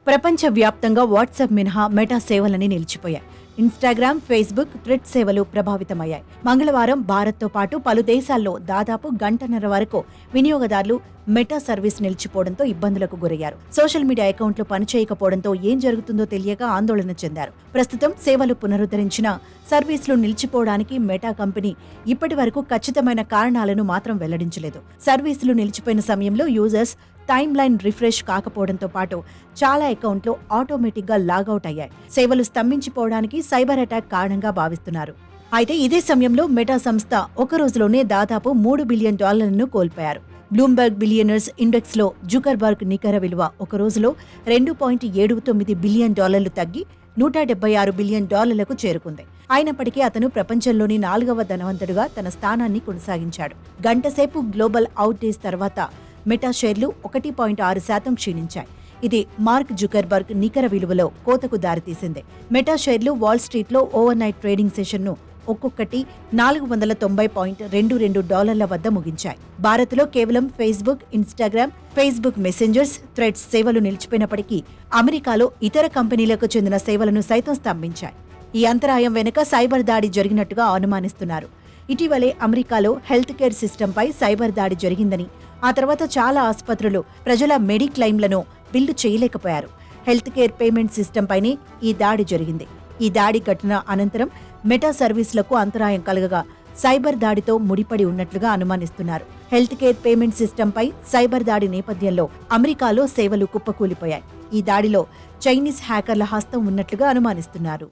ప్రపంచవ్యాప్తంగా వాట్సాప్ మినహా మెటా సేవలని నిలిచిపోయాయి. ఇన్స్టాగ్రామ్, ఫేస్బుక్, ట్విట్టర్ సేవలు ప్రభావితమయ్యాయి. మంగళవారం భారత్తో పాటు పలు దేశాల్లో దాదాపు గంటన్నర వరకు వినియోగదారులు మెటా సర్వీస్ నిలిచిపోవడంతో ఇబ్బందులకు గురయ్యారు. సోషల్ మీడియా అకౌంట్లు పనిచేయకపోవడంతో ఏం జరుగుతుందో తెలియక ఆందోళన చెందారు. ప్రస్తుతం సేవలు పునరుద్ధరించిన సర్వీసులు నిలిచిపోవడానికి మెటా కంపెనీ ఇప్పటి వరకు ఖచ్చితమైన కారణాలను మాత్రం వెల్లడించలేదు. సర్వీసులు నిలిచిపోయిన సమయంలో యూజర్స్ టైమ్ లైన్ రిఫ్రెష్ కాకపోవడంతో పాటు చాలా అకౌంట్లు ఆటోమేటిక్గా లాగౌట్ అయ్యాయి. సేవలు స్తంభించిపోవడానికి సైబర్ అటాక్ కారణంగా భావిస్తున్నారు. అయితే ఇదే సమయంలో మెటా సంస్థ ఒక రోజులోనే దాదాపు $3 బిలియన్ కోల్పోయారు. బ్లూంబర్గ్ బిలియనర్స్ ఇండెక్స్ లో జుకర్బర్గ్ నికర విలువ ఒక రోజులో $2.79 బిలియన్ తగ్గి $176 బిలియన్ చేరుకుంది. అయినప్పటికీ అతను ప్రపంచంలోని 4వ ధనవంతుడుగా తన స్థానాన్ని కొనసాగించాడు. గంటసేపు గ్లోబల్ అవుట్ డేస్ తర్వాత మెటా షేర్లు 1.6% క్షీణించాయి. ఇది మార్క్ జుకర్బర్గ్ నికర విలువలో కోతకు దారితీసింది. మెటా షేర్లు వాల్ స్ట్రీట్లో ఓవర్ నైట్ ట్రేడింగ్ సెషన్ను ఒక్కొక్కటి $490.22 వద్ద ముగించాయి. భారత్లో కేవలం Facebook, Instagram, Facebook messengers, threads సేవలు నిలిచిపోయినప్పటికీ అమెరికాలో ఇతర కంపెనీలకు చెందిన సేవలను సైతం స్తంభించాయి. ఈ అంతరాయం వెనుక సైబర్ దాడి జరిగినట్టుగా అనుమానిస్తున్నారు. ఇటీవలే అమెరికాలో హెల్త్ కేర్ సిస్టంపై సైబర్ దాడి జరిగిందని, ఆ తర్వాత చాలా ఆసుపత్రులు ప్రజల మెడిక్లెయిమ్లను బిల్లు చేయలేకపోయారు. హెల్త్ కేర్ పేమెంట్ సిస్టంపైనే ఈ దాడి జరిగింది. ఈ దాడి ఘటన అనంతరం మెటా సర్వీసులకు అంతరాయం కలగగా సైబర్ దాడితో ముడిపడి ఉన్నట్లుగా అనుమానిస్తున్నారు. హెల్త్ కేర్ పేమెంట్ సిస్టంపై సైబర్ దాడి నేపథ్యంలో అమెరికాలో సేవలు కుప్పకూలిపోయాయి. ఈ దాడిలో చైనీస్ హ్యాకర్ల హస్తం ఉన్నట్లుగా అనుమానిస్తున్నారు.